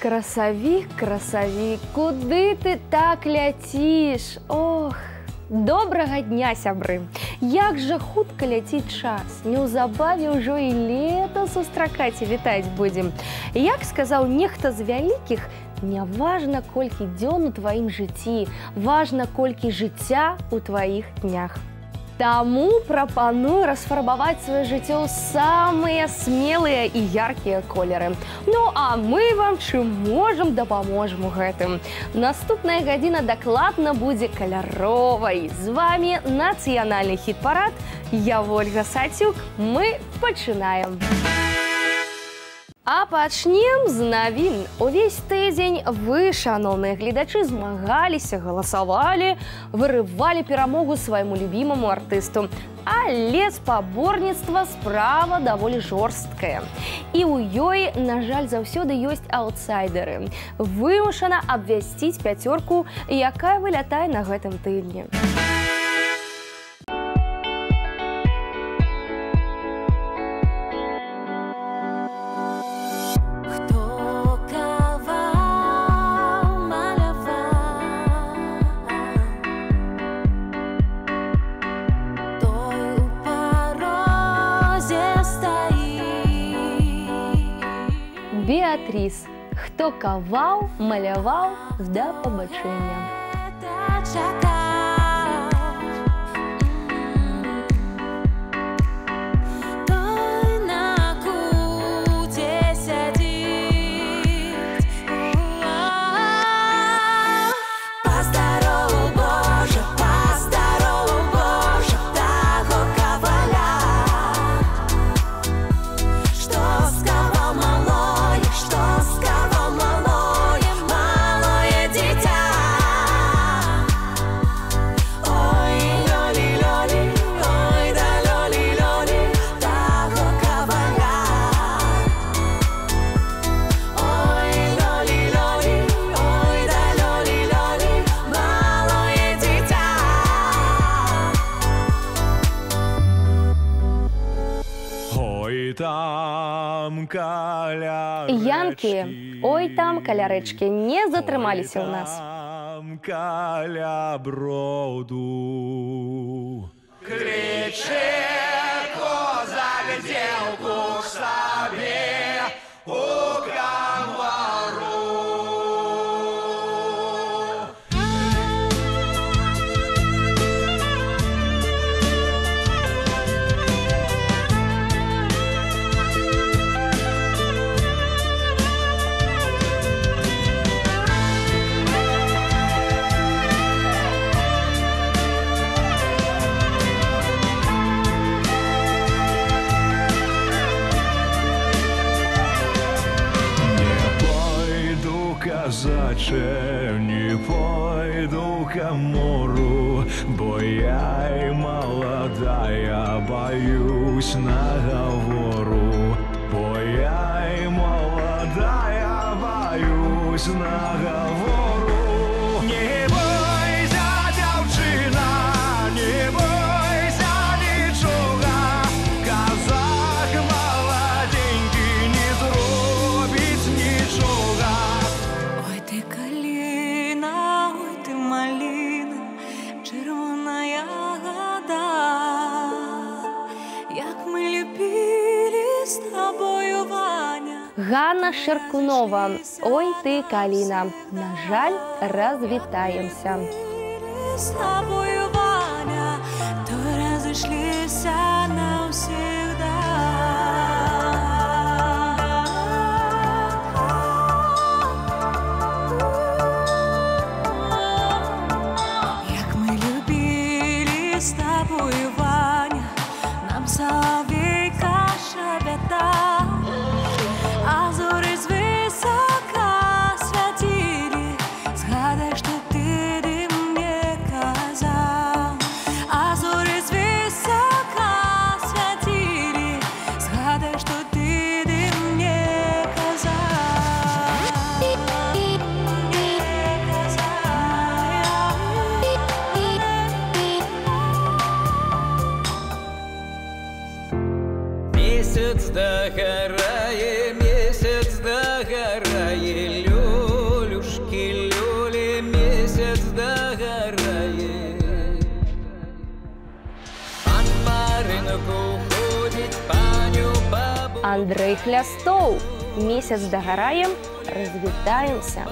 Красавік, красавік, куды ты так ляціш? Ох, добрага дня, сябры. Як жа хутка ляціць час. Неўзабаве ўжо і лета сустракаць і вітаць будзем. Як сказаў нехта з вялікіх, не важна, колькі дзён у тваім жыцці, важна, колькі жыцця у тваіх днях. Таму прапаную расфарбаваць сваё жыццё ў самыя смелыя і яркія колеры. Ну, а мы вам чым можам дапаможам у гэтым. Наступная гадзіна дакладна будзе каляровай. З вами нацыянальны хіт-парад. Я Ольга Сацюк. Мы пачынаем. А пачнем з навін. Увесь тыдзень вы, шаноўныя гледачы, змагаліся, галасавалі, вырывалі перамогу свайму любімаму артысту. Але спаборніцтва справа даволі жорсткая. І ў ёй, на жаль, заўсёды ёсць аўтсайдеры. Вымушана абвясціць пяцёрку, якая вылятае на гэтым тыдні. Беатріс. Хто каваў, маляваў, да пабачэння. Янкі, ой там калярэчкі, не затрымаліся ў нас. Каля броду кліче козак дзеўку к сабе у камару. Казаче, не пойду к мору, бо я и молодая, боюсь наговору. Бо я и молодая, боюсь наговору. Не бойся, дзяўчына, не бойся нічога, казак маладенькі не зробіць нічога. Ганна Шаркунова. Ой ты, Калина. На жаль, развітаемся. С тобою, Ваня, то разошлися навсегда. Як мы любили с тобою, Ваня, нам соловейка шепетала. А зоры звысока святили, згадай, што ты мне казаў. Андрей Хлястоў. Месяц дагараем, развітаемся.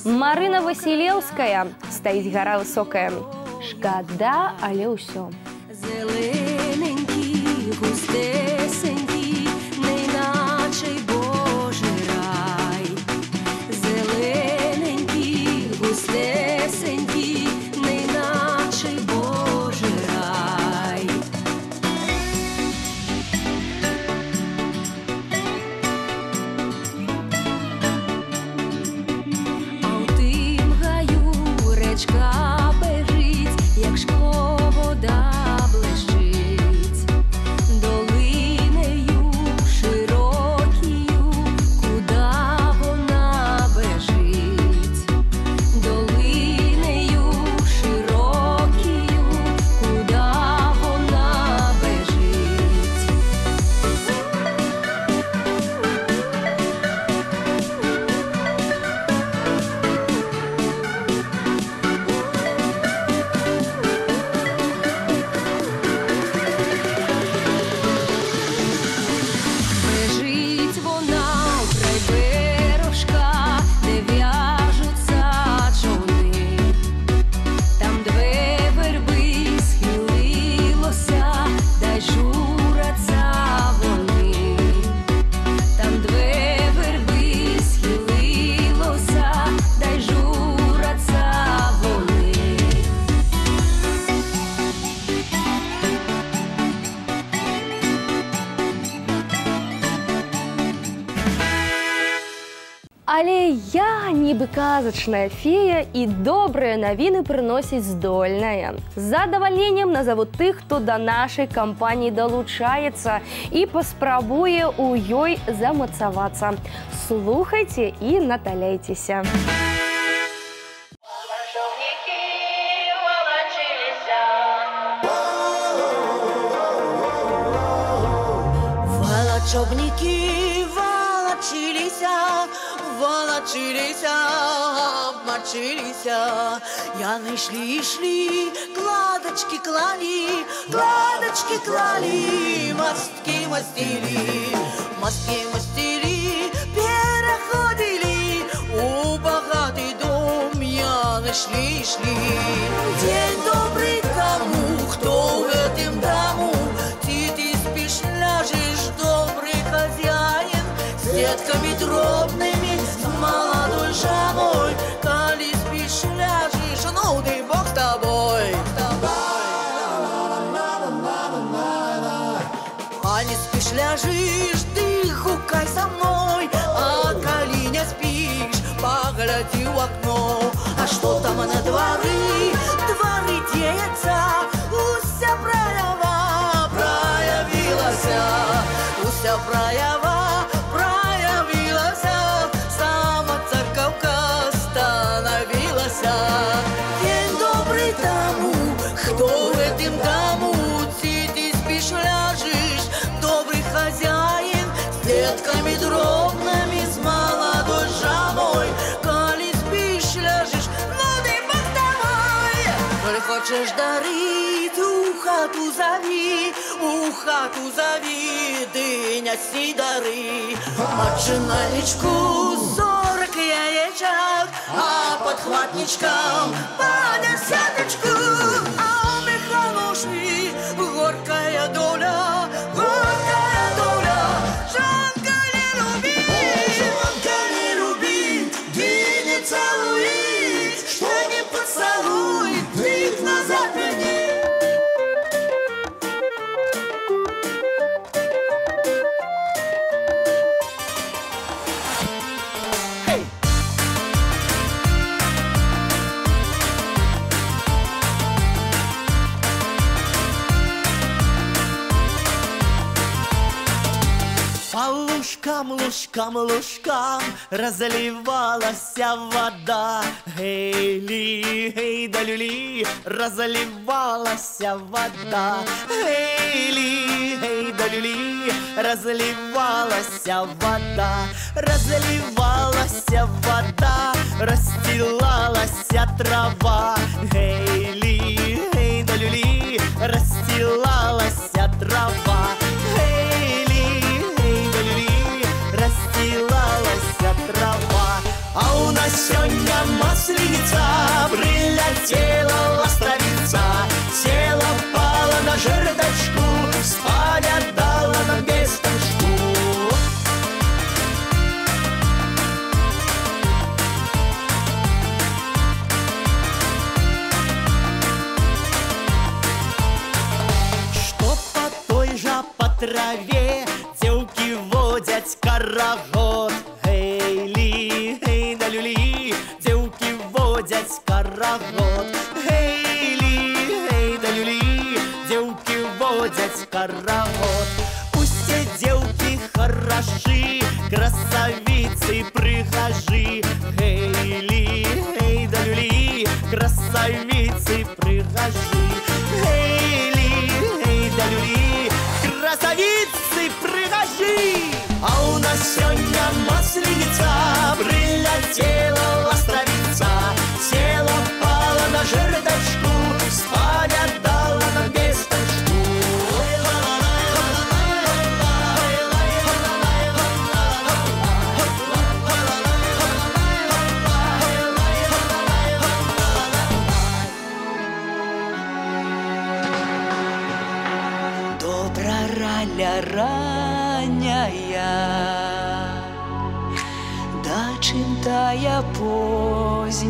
Марына Васілеўская. Стаіць гара высокая. Шкада, але ўсё. Зелененькі, густесенькі, неначай Божий рай. Зелененькі, густесенькі, неначай Божий рай. Речка бежить, як шкло вода блищить, долинею широкою, куда вона бежить, долинею широкою, куда вона бежить. Бежить вона у край бережка, де в'яжуться човни. Там две верби схилилося, да й жураться вони. Там две верби схилилося, да й жураться вони. Але я нібы казачная фея і добрыя навіны прыносіць здольная. З задавальненнем назову тых, хто да нашай кампаніі далучаецца і паспрабуе ў ёй замацавацца. Слухайце і наталяйцеся. Волочобники волочилися, обмочилися. Яны шли, кладочки клали, мостки мостили, переходили. У богатый дом яны шли. День добрый тому, кто в этом дому. Ты спишь, ляжешь, добрый хозяин, с детками дробными, с молодой женой. Коли спишь, ляжешь, ну ты Бог с тобой. А не спишь, ляжешь, ты хукай со мной. А коли не спишь, погляди в окно. А что там на дворы деется? Уся проявилась. проява проявилась, сама церковка становилась. День добрый тому, кто в этом дому сидишь, спишь, ляжешь, добрый хозяин с детками дробными, с молодой женой. Коли спишь, ляжешь, ну ты бог-давай. Коли хочешь дарить, у хату зови, ты неси дары. Моченалечку 40 яєчок, а подхватничкам по десяточку. А у Михалуши горькая доля, Жанка не люби, ты не целуй, что не поцелуй, ты их назад верни. Лужкам разливалась вода. Гей-ли, гей да люли, разливалась вода. Гей-ли, гей да люли, разливалась вода. Разливалась вода, расстилалась трава. Гей-ли, гей да люли, расстилалась трава. Трава. А у нас сегодня масленица, прилетела ластовица, села, пала на жердочку, спать отдала нам весточку. Что по той же по траве девки водят карагод. Гей-ли, гей да люли, девки водят карагод. Гей-ли, гей да люли, девки водят карагод. Пусть все девки хороши, красавицы прихожи. Гей-ли, гей да люли, красавицы прихожи. Гей-ли, гей да люли, красавицы прихожи. А у нас сегодня масленица, прилетела ластовица, села, пала на жердочку, спать отдала нам весточку. Добра раля раняя, да чимтая поздняя.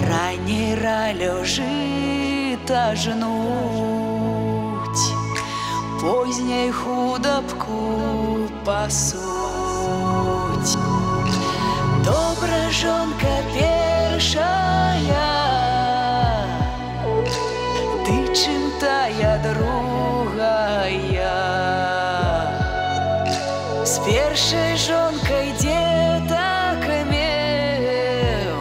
Ранней ралю жита жнуть, поздней худобку пасуть. Добра жонка першая, ты чимтая другая. С першей жонкой деток имел,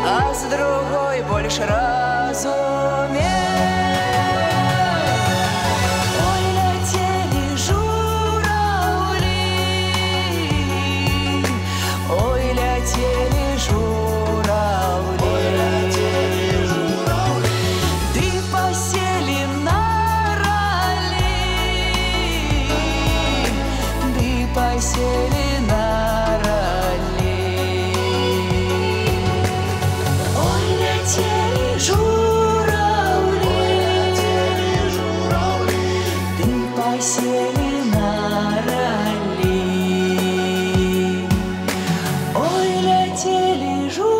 а с другой больше разумел. Ой, летели журавли, ой, летели журавли, ты посели на роли, ты посели на роли. Ой, летели журавли, ты посели на роли. Ой, летели журавли.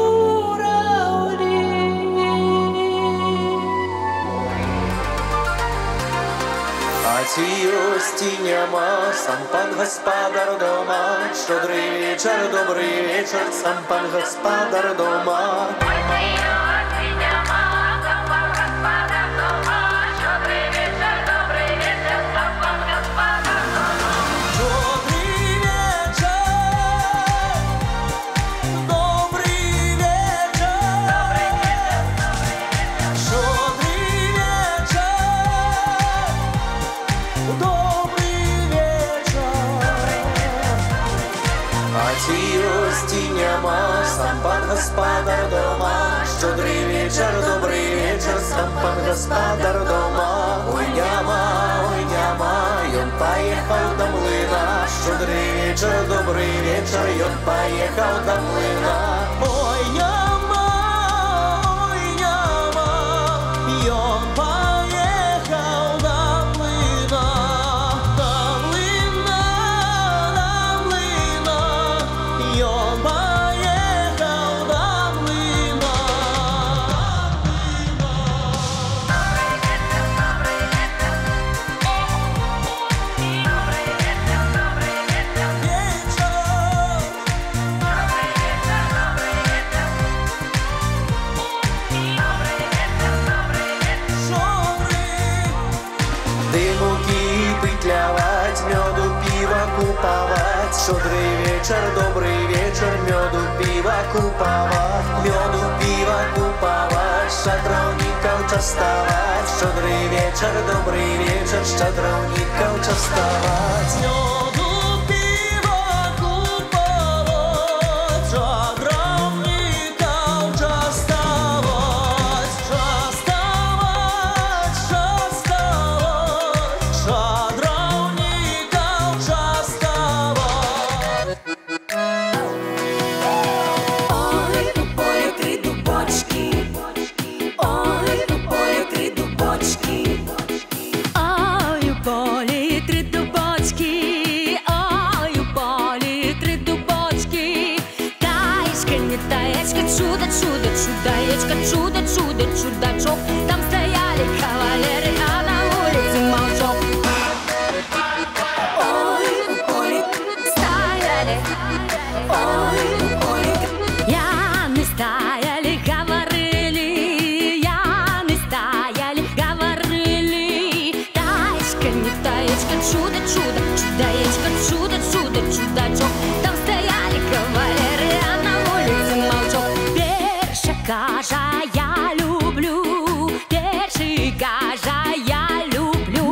Ці нема, сам пан господар дома. Щодрий вечір, добрий вечір, сам пан господар дома. Ой, ці ёсць ці няма, сам пан гаспадар дома. Шчодры вечар, добры вечар, сам пан гаспадар дома. Ой, няма, ён паехаў да млына. Шчодры вечар, добры вечар, ён паехаў да млына. Ой, няма, ён поехал до млына, до млына, ён поехал до млына. Дымукі пытляваць, мёду піва купаваць. Шчодры вечар, добры вечар, мёду піва купаваць. Мёду піва купаваць, шчадраўнікаў частаваць. Шчодры вечар, добры вечар, шчадраўнікаў частаваць. Мёду пива купаваць, шчадраўнікаў частаваць. Шчадраўнікаў частаваць. Ой, у полі три дубочки, ой, у полі три дубочки. Ой, у полі три дубочки, ой, у полі три дубочки. Таєчка, не таєчка, чудо, чудо, чудаєчка, чудо, чудо, чудачок. Там стояли кавалери, а на вулиці мовчок. Ой, у полі, Стояли, ой, у полі, яны стояли, говорили, яны стояли, говорили. Таечка, не таечка, чудо, чудо, чудаечка, чудо, чудо, чудачок. Там стояли кавалеры, а на улице молчок. Перший кажа, я люблю, перший кажа, я люблю.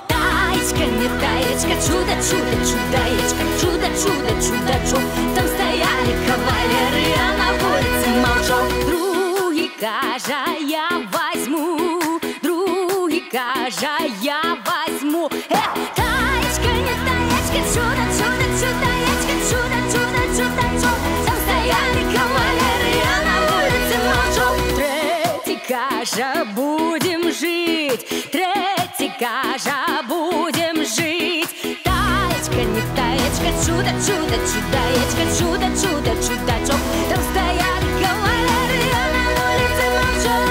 Таечка, не таечка, чудо, чудо, чудаечка, чудо, чудо, чудачок. Там стояли кавалеры, а на улице молчок. Другий кажа, я возьму, другий кажа, я возьму. Таечка, не таечка, чудо, чудо, чудаечка, чудо, чудо, чудачок. Там стояли кавалеры, а на улице молчок. Третий кажа, будем жить, третий кажа, будем жить. Таечка, не таечка, чудо, чудо, чудаечка, чудо, чудо, чудачок. Там стояли кавалеры, а на улице молчок.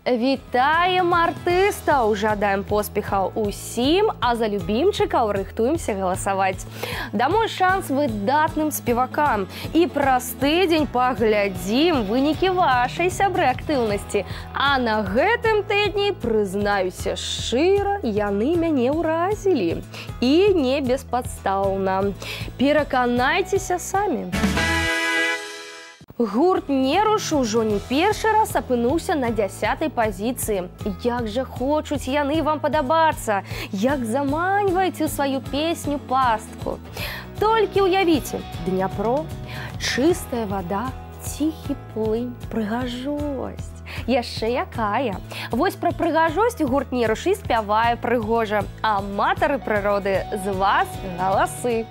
Вітаем артыстаў, жадаем поспехаў усім, а за любімчыкаў рыхтуемся галасаваць. Дамой шанс выдатным спевакам. І праз тыдзень паглядзім вынікі вашай, сябры, актыўнасці. А на гэтым тыдні, прызнаюся шчыра, яны мяне ўразілі. І не беспадстаўна. Пераканайцеся самі. Гурт «Неруш» ужо не першы раз апынуўся на 10-й пазіцыі. Як жа хочуць яны вам падабацца, як заманьваюць у сваю песню пастку. Толькі ўявіце, Дняпро, чыстая вада, ціхі плынь, прыгажосць. Яшчэ якая. Вось пра прыгажосць гурт «Неруш» і спявае прыгожа. Аматары прыроды, з вас галасы.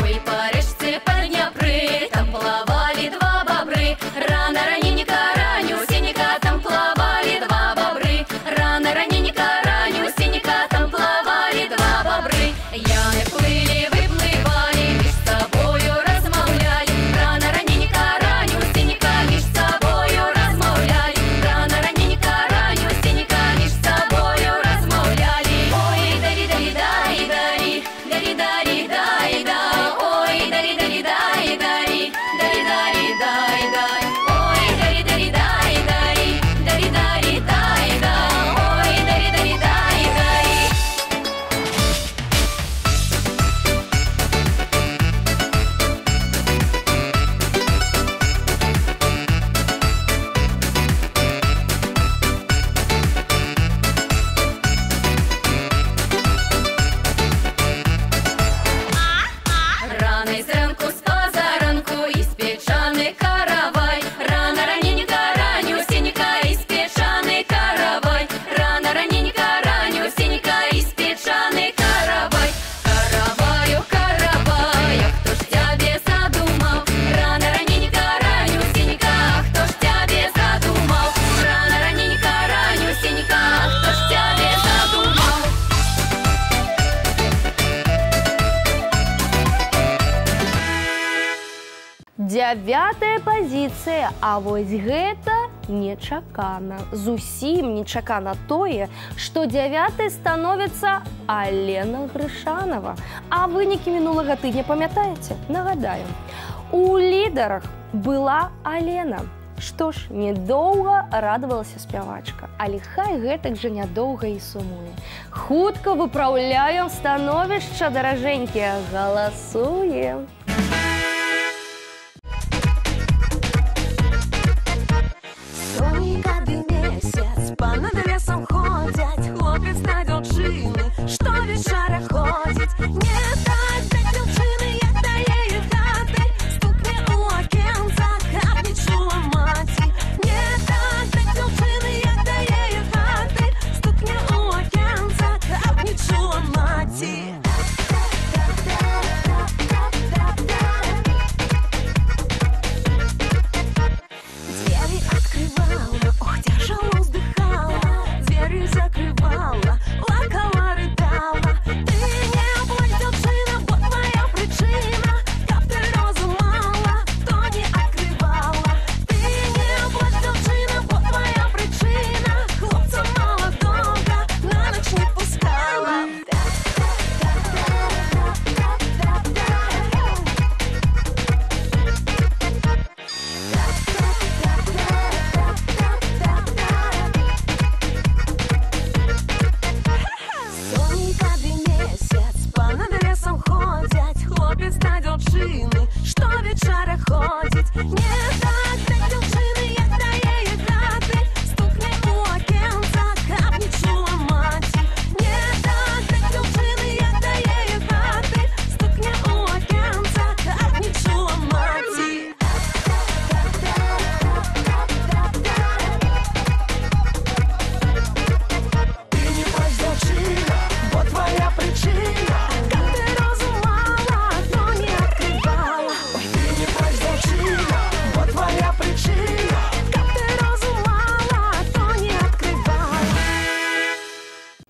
Ой, по речці, по Дніпрі, там плавали два бобри. Рано раненько ранню, синенько там плавали два бобри. 9-я пазіцыя, а вось гэта нечакана. Зусім нечакана тое, што 9-й становіцца Алена Грышанова. А вынікі мінулага тыдня памятаеце? Нагадаем. У лідарах была Алена. Што ж, недоўга радавалася спявачка, але хай гэтак жа нядоўга і сумуе. Хутка выпраўляем становішча, даражэнькія, галасуем. Сонька ды месяц па над лесам ходзяць, хлопец на дзяўчыны, што вечара ходзіць. Не так да дзяўчыны, як да яе хаты, стукне ў акенца, каб не чула маці. Не так да дзяўчыны, як да яе хаты, стукне ў акенца, каб не чула маці. Двери открывала, ох, тяжело вздыхала, двери закрывала, плакала, рыдала. Ты не плачь, дзяўчына, бо твоя причина, каб ты розумала, то не открывала. Ты не плачь, дзяўчына, бо твоя причина, хлопца молодого на ночь не пускала. Сонька ды месяц па над лесам ходзяць, хлопец да дзяўчыны, што вечара ходзіць. Не так да дзяўчыны, як да яе хаты, стукне ў акенца, каб не чула маці. Не так да дзяўчыны, як да яе хаты, стукне ў акенца, каб не чула маці. Ты не плачь, дзяўчына, бо твоя причина. Каб ты розумала, то не открывала. Ты не плачь, дзяўчына, бо твоя причина. Каб ты розумала, то не открывала.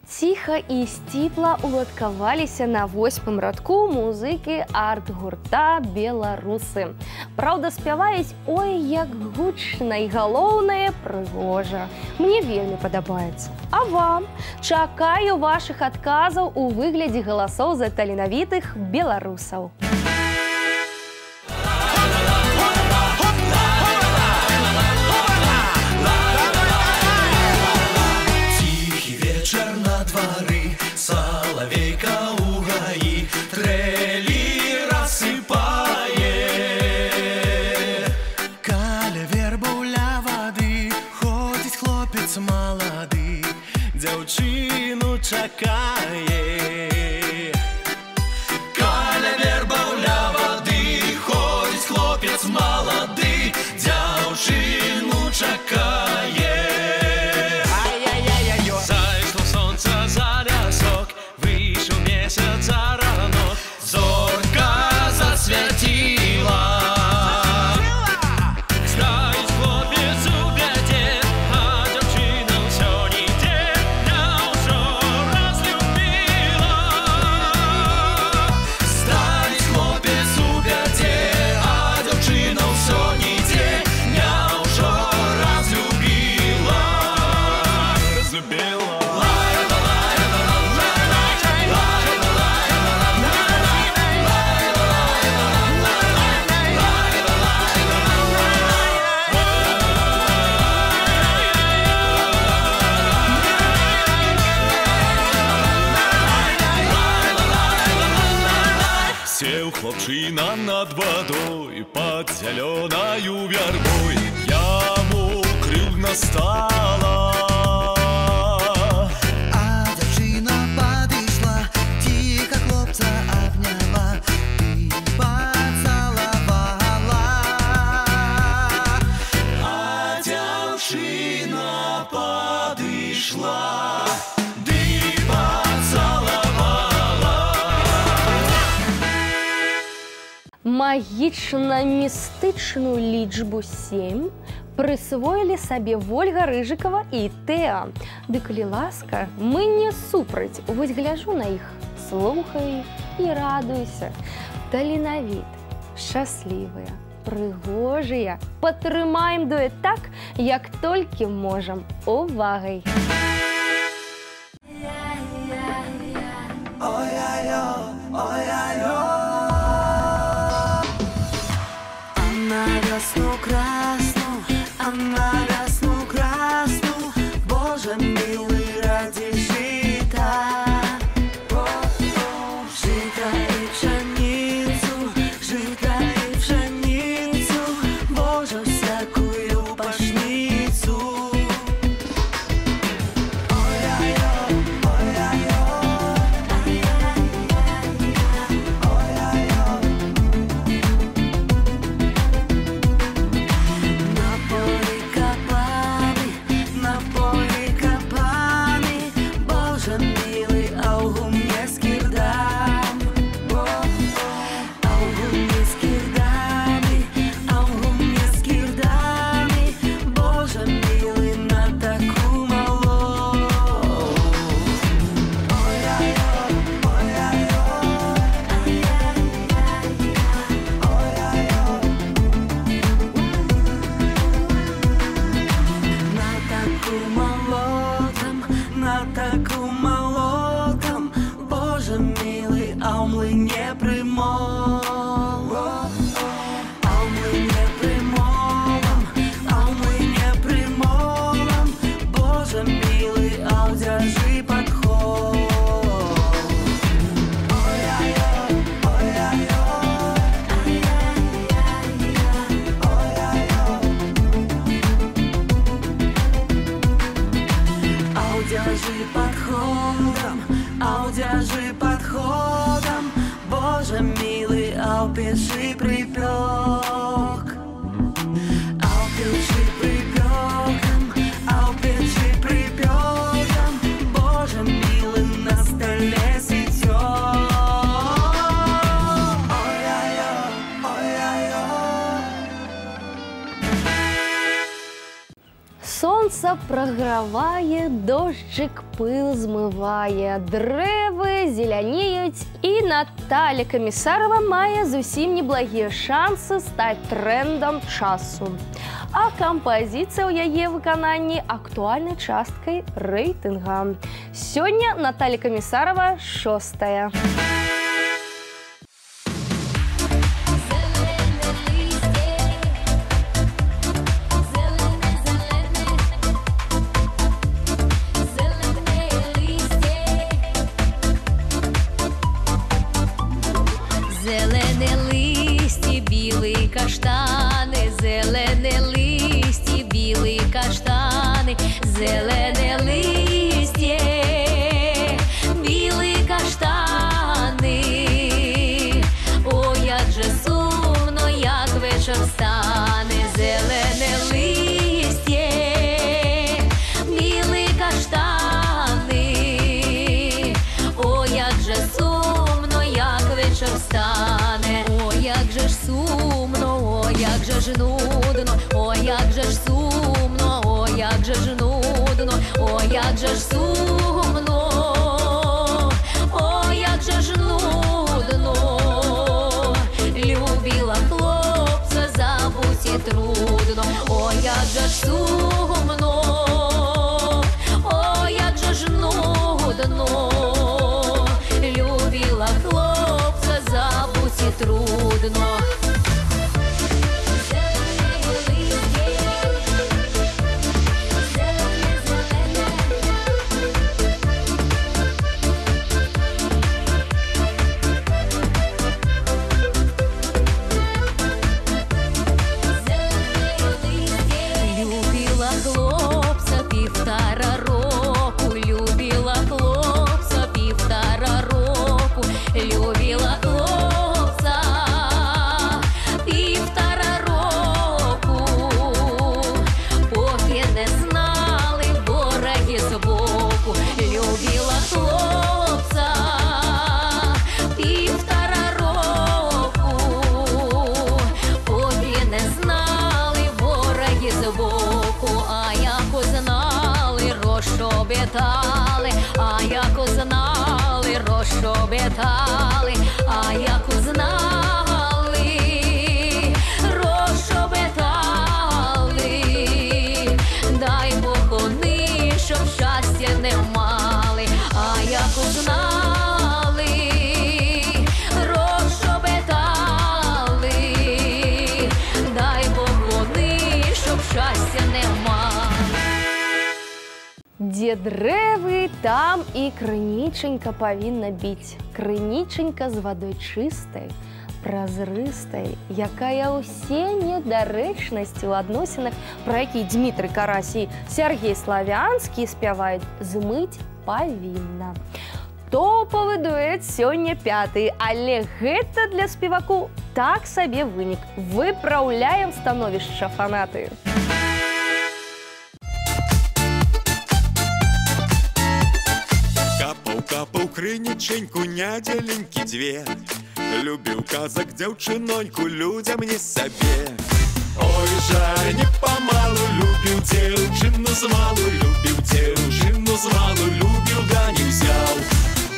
Ціха і сціпла уладкаваліся на 8-м радку музыкі арт-гурта «Беларусы». Праўда, спяваюць ой, як гучна і галоўнае прыгожа. Мне вельмі падабаецца. А вам? Чакаю вашых адказаў у выглядзе галасоў за таленавітых беларусаў. Ціхі вечар на двары, салавейка ў гаі, трэлі рассыпае. Каля вербаў ля вады ходзіць хлопец малады, дзяўчыну чакае. Каля вербаў ля вады ходзіць хлопец малады, дзяўчыну чакае. Зайшло сонца за лясок, выйшаў месяц за ранок, зорка засвяціла. Стаіць хлопец у бядзе, а дзяўчына ўсё нідзе, я ўжо разлюбіла. Стаіць хлопец у бядзе, а дзяўчына ўсё нідзе, я ўжо разлюбіла. Разлюбіла. Сеў хлопчына над вадой, пад зялёнаю вярбой, яму крыўдна стала. А дзяўчына падышла, ціха хлопца абняла і пацалавала. А дзяўчына падышла, ды пацалавала. Магічна-містычную лічбу 7 прысвоілі сабе Вольга Рыжыкава і Тэа. Ды калі ласка, мы не супраць. Вось гляжу на іх, слухаю і радуюся. Таленавіты, шчаслівыя, прыгожыя. Падтрымаем дуэт так, як толькі можам. Увагай! Весну красну, а на весну красну, Боже милый, ради жита. Жита и пшеницу, жита и пшеницу, Боже, всякую пашницу. Удержи подходом, Боже милый, печи припек. Печи припеком, печи припеком, Боже милый, на столе сетек. Сонца прагравае, дожджык пыл змывае, дрэвы зелянеюць, і Наталя Камісарава мае зусім неблагія шансы стаць трэндам часу. А кампазіцыя ў яе выкананні актуальнай часткай рэйтынга. Сёння Наталя Камісарава 6-я. Зелене листі, білі каштани, зелене листі, білі каштани, зелене листє, білі каштани. О, як же сумно, як вечір стане, зелене листє, білі каштани. О, як же сумно, як вечір стане. О, як же ж сумно, о, як же ж нудно, о, як же ж сумно, о, як же ж нудно, о, як же ж сумно, о, як же ж нудно. Любила хлопця, забудь і трудно, о, як же ж сумно, о, як же ж нудно. Любила хлопця, забудь і трудно. Любила хлопця 1,5 року, любила хлопця 1,5 року, любила хлопця 1,5 року, поки не знали вороги збоку. Любила хлопця 1,5 року, поки не знали вороги збоку. А як узнали, розшобітали, а як узнали, розшобітали, а як узнали, розшобітали. Дзе дрэвы, там і крынічанька павінна біць. Крынічанька з вадой чыстай, празрыстай, якая ўсе недарэчнасці ў адносінах, пра які Дмітрый Карась і Сергей Славянскі спяваюць, змыць павінна. Топавы дуэт сёння 5-й, але гэта для спеваку так сабе вынік. Выпраўляем становішча фанаты. Капаў крыніченьку нядзеленькі дзве, любіў казак дзяўчыноньку, людзям не сабе. Ой, жаль, не памалу, любіў дзяўчыну змалу, любіў дзяўчыну змалу, любіў, да не ўзяў.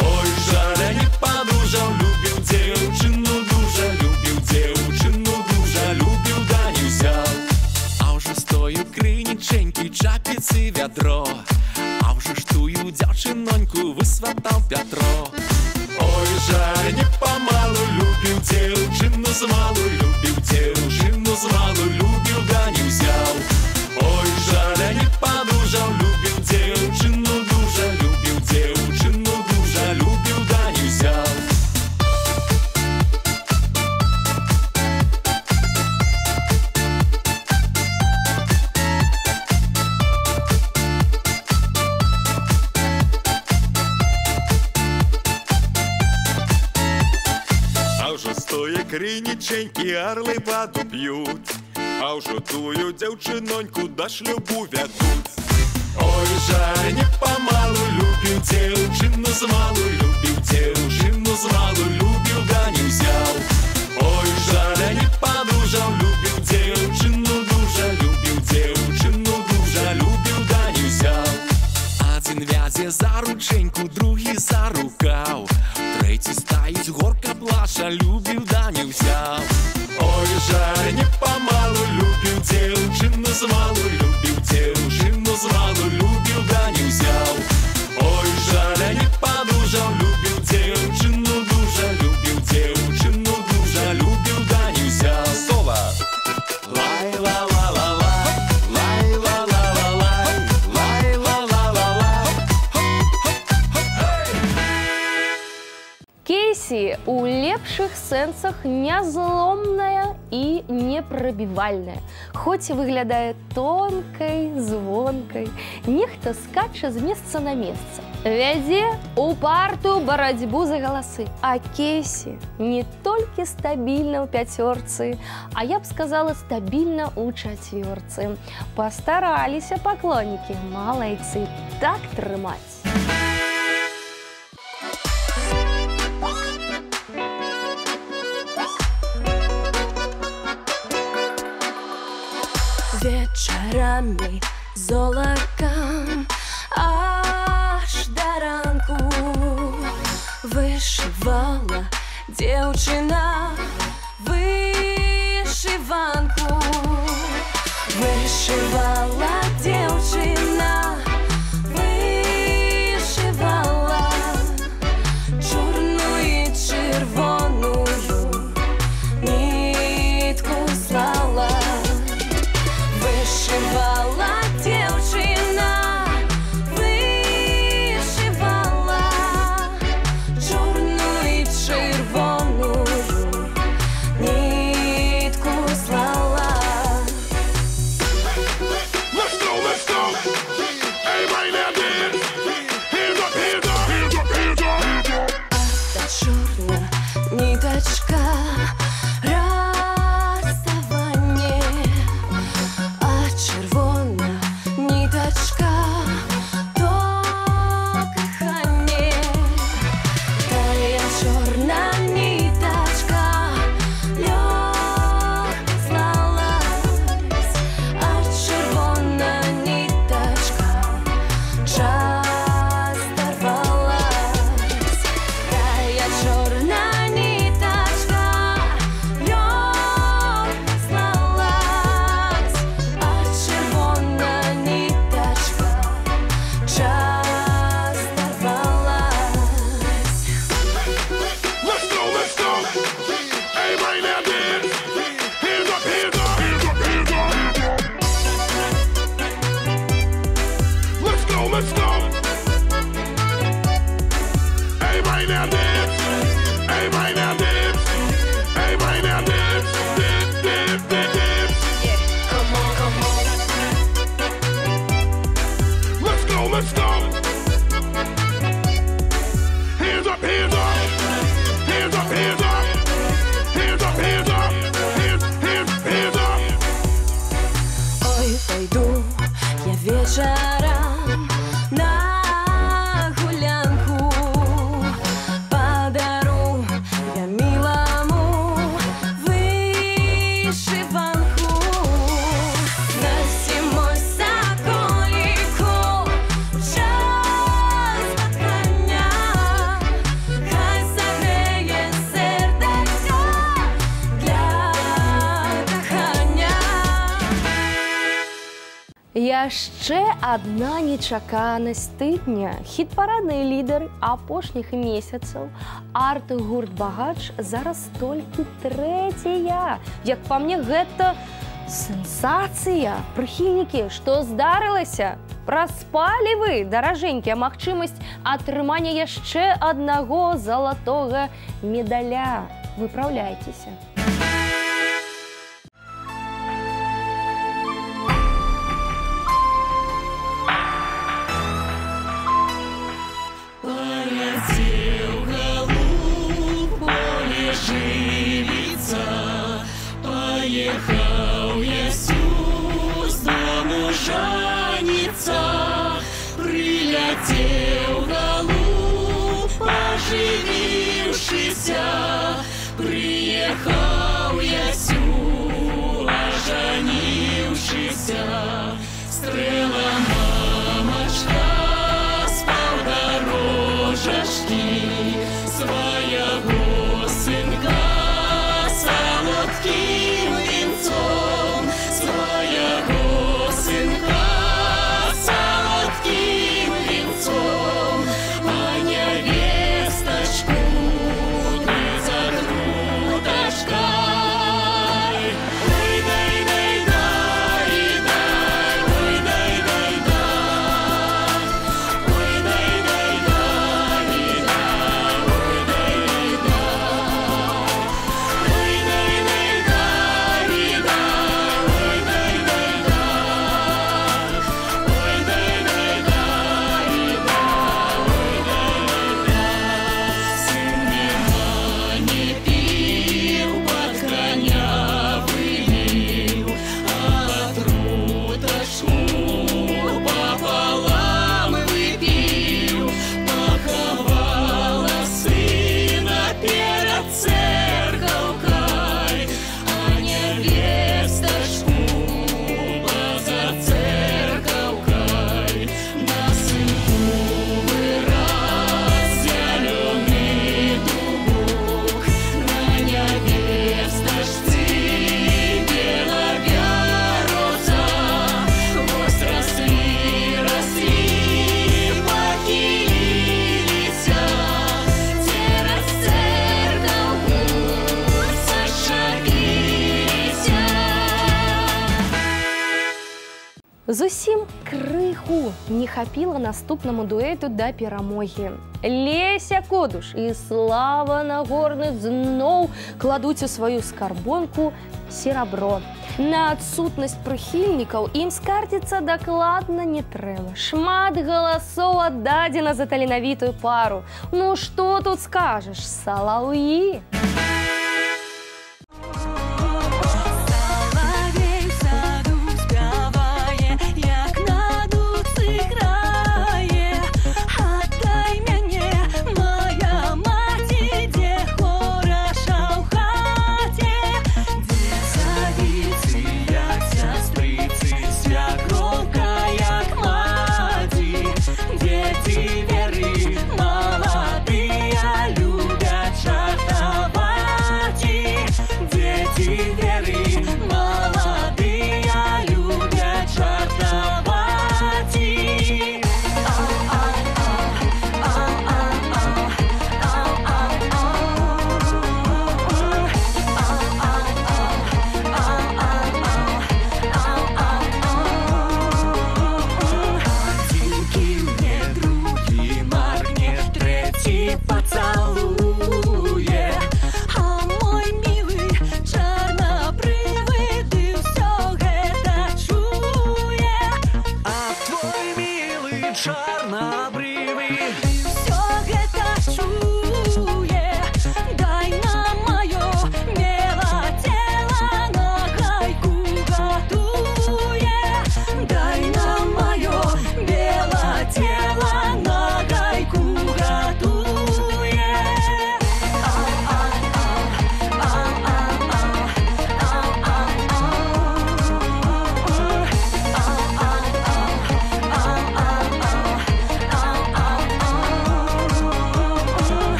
Ой, жаль, не падужаў, любіў дзяўчыну дужа, любіў дзяўчыну дужа, любіў, да не ўзяў. А ўжо стою крыніченькі, чапіцы вядро, а ўжо ж тую дзяўчыноньку высватаў Пятро. Ой, жаль, не памалу, любіў дзяўчыну змалу, любіў дзяўчыну змалу, любіў, да не ўзяў. Ой, жаль, не падужаў, любіў дзяўчыну дужа, любіў дзяўчыну дужа, любіў, да не ўзяў. Крыніченькі арлы ваду п'ють, а ўжо тую дзяўчыноньку да шлюбу вядуць. Ой, жаль, не памалу, любіў дзяўчыну змалу, любіў дзяўчыну змалу, любіў, да не ўзяў. Ой, жаль, не падужаў, любіў дзяўчыну дужа, любіў дзяўчыну дужа, любіў, да не ўзяў. Адзін вязе за рученьку, другі за рукаў, трэці стаіць горка плаша, любіў, да не ўзяў. Ой, жаль, не памалу, любіў дзяўчыну змалу, любіў дзяўчыну змалу, любіў, да не ўзяў. Ой, жаль, не падужаў, любіў дзяўчыну дужа, любіў дзяўчыну дужа, любіў, да не ўзяў. Соло! Лай-ла-ла-ла-лай, лай-ла-ла-ла-лай, лай-ла-ла-ла-лай. Кейсі у лепшых сэнсах нязломная і непрабівальная. Хоць і выглядае тонкай, звонкай, нехта скача з месца на месца. Вядзе упартую барацьбу за галасы. А Кейсі не толькі стабільна ў 5-цёрцы, а я б сказала, стабільна ў 4-цы. Пастараліся паклоннікі, малайцы, так трымаць. Вечорами золоком аж до ранку вышивала девчина вышиванку. Вышивала девчина, вышивала чорную и червоную нитку слала. Вышивала девчина, вышивала чорную и червоную Яшчэ адна нечаканасць тыдня. Хіт-парадныя лідары апошніх месяцаў. Арт-гурт «Багач» зараз толькі трэцяя. Як па мне, гэта сенсацыя. Прыхільнікі, што здарылася? Праспалі вы, даражэнькія, магчымасць атрымання яшчэ аднаго залатога медаля. Выпраўляйцеся. Поехал Ясю с дому жаниться, прилетел голубь, поженившийся. Приехал Ясю, оженившийся. Стрела мамочка спал дорожешки своего сынка солодким венцом, своего сынка солодким венцом, а невесточку ты за грудочкой. Ой, дай, дай, дай, дай, ой, дай, дай, дай, ой, дай, дай, дай, дай, ой, дай, Зусім крыху не хапіла наступнаму дуэту да перамогі. Леся Кодуш і Слава Нагорны зноў кладуць у сваю скарбонку серабро. На адсутнасць прыхільнікаў ім скардзіцца дакладна не трэба. Шмат галасоў аддадзена за таленавітую пару. Ну што тут скажаш, салаўі? Молодые любят жартовать.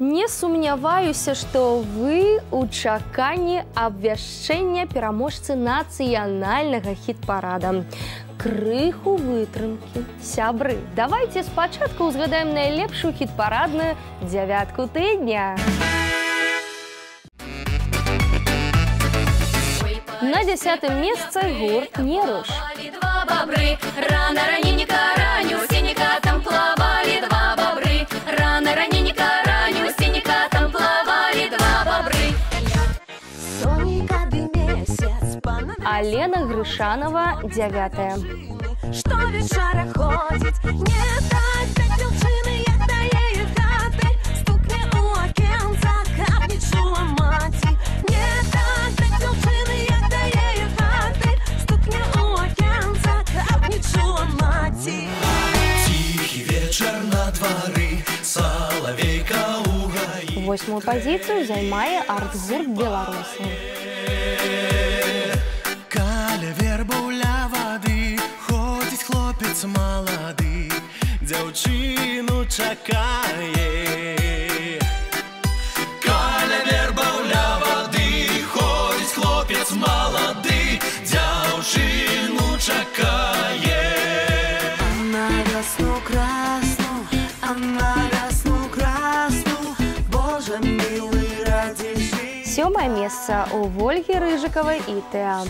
Не сумняваюся, што вы ў чаканні абвяшчэння пераможцы нацыянальнага хіт-парада. Крыху вытрымкі. Сябры, давайте спачатку узгадаем найлепшую хіт-парадную дзявятку тыдня. На 10-м месцы гурт «Неруш». Два бобры, рано раненько ранню, синика там плавали два бобры. Рано раненько ранню, синика там плавали два бобры. Алена Гришанова, 9-е. Что вечора ходить, не дать дівчини, як дає хати, стукне у окенца, как не чула маті. Не дать дівчини, як дає хати, стукне у окенца, как не чула маті. Тихий вечер на дворы, соловейка у гаи. 8-ю позицию займае арт-гурт «Беларуси». Каля верба ля воды, ходить хлопец молоды, дзяўчыну чакае. Каля верба ля воды, ходить хлопец молоды, дзяўчыну чакае. На весну красну, на весну красну, Боже милый, ради жизни. 7-е месца у Вольги Рыжиковой и Теа.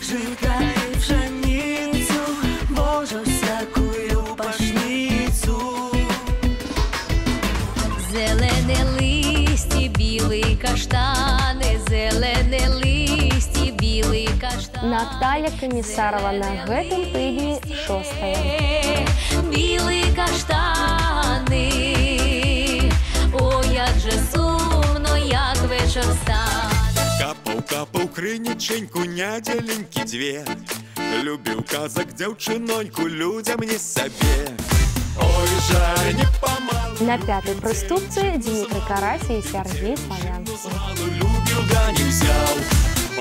Жигай пшеницу, Боже, всякую пашницу. Зелене листі, білий каштани, зелене листі, білий каштани. Наталья Комиссарова на гэтым тыдні 6-я. Білий каштани, о, як же сумно, як вечір стане. Капаў крыніченьку нядзеленькі дзве, любіў казак дзяўчыноньку, людзям не сабе. Ой, жаль, не памалу. На 5-й прыступцы Дмитрий Карасі и Сергей Славянский. Любіў, да не взял.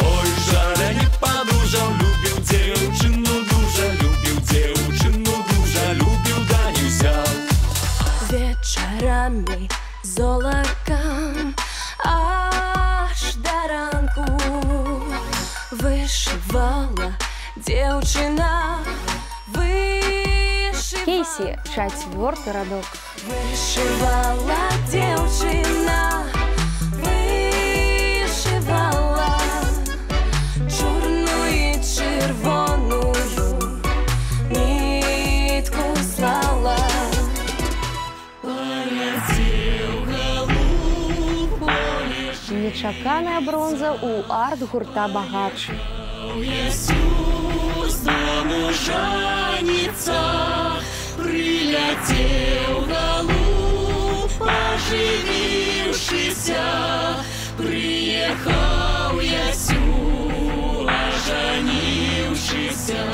Ой, жаль, не падужаў, любіў дзяўчыну дужа, любіў дзяўчыну дужа, любіў, да не взял. Вечерами золоком аж до ранку вышивала девчина, вышивала. Кейси, 4-й радок. Вышивала девчина, вышивала чорную и червоную нитку слала. Нечаканая бронза у арт-гурта «Багач». Иисус дому жанится, прилетел голуб, оживившийся, приехал Ясю, оженившийся.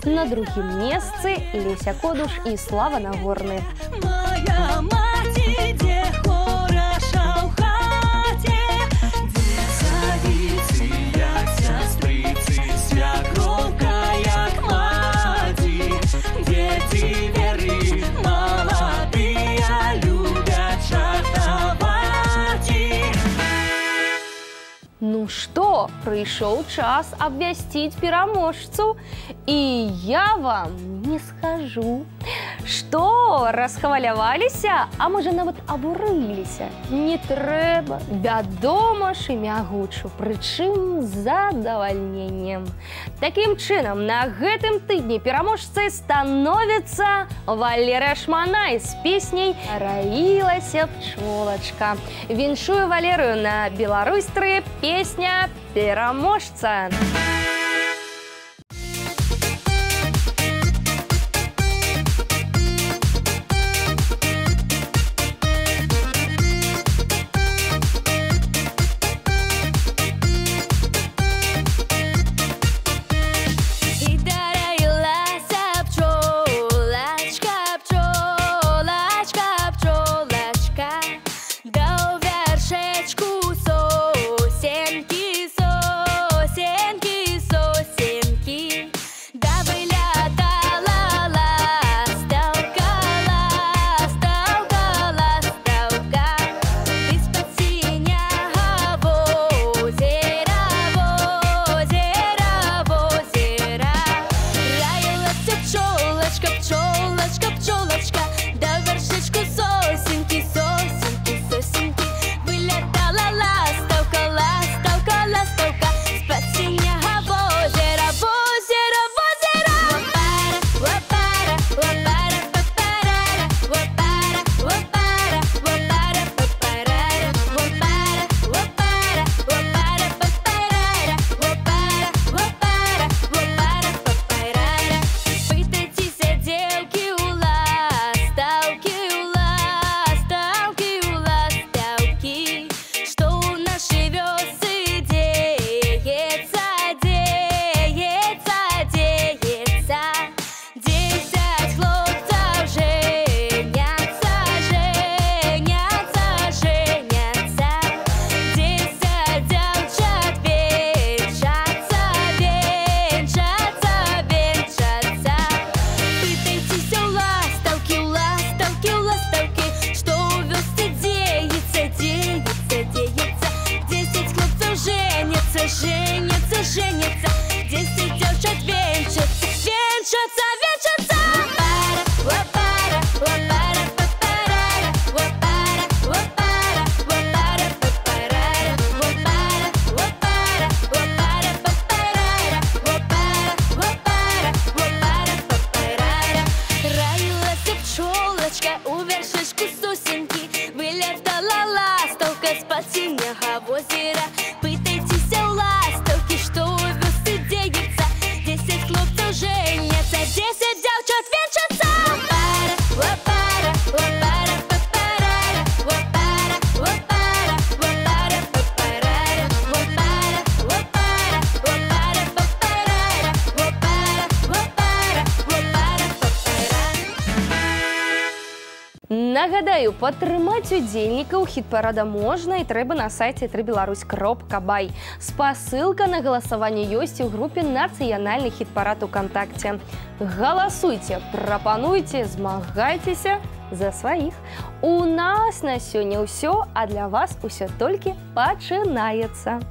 На другім месцы Леся Кодуш и Слава Нагорны. Моя мать иде хороша в хате, де садицы, як сестрицы, свекровка, як маті, дети веры молодые любят шартовати. Ну что, пришел час обвясціць пераможцу, и я вам не скажу, что расхваляваліся, а можа нават абурыліся. Не трэба, вядома ж імя гучу, прычым з задавальненнем. Такім чынам, на гэтым тыдні пераможцай становіцца Валерыя Шманай з песняй «Раілася пчолачка». Віншую Валерыю на Беларусь-3, песня «Пераможца». Сосенки, 10 дзяўчат венчацца, венчацца, венчацца. Лапара, лапара, папарара, лапара, лапара, лапара, папарара, лапара, лапара, лапара, папарара, лапара, лапара, лапара, папарара. Раілася пчолачка у вершышку сусенкі, вылетала ластаўка з-пад сіняга возера. Пытайцеся ў ластаўкі, што ў вёсцы дзеецца. 10 хлопцаў жэняцца, 10 дзяўчат венчацца. Лапара, лапара, лапара, папарара, лапара, лапара, лапара, папарара, лапара, лапара, лапара, папарара, лапара, лапара, лапара, папарара. Нагадаю, падтрымаць удзельнікаў хіт-парада можна і трэба на сайце www.беларусь.бай. Спасылка на галасаванне ёсць у групе «Нацыянальны хіт-парад» УКонтакце. Галасуйце, прапануйце, змагайцеся за сваіх. У нас на сёння ўсё, а для вас усё толькі пачынаецца.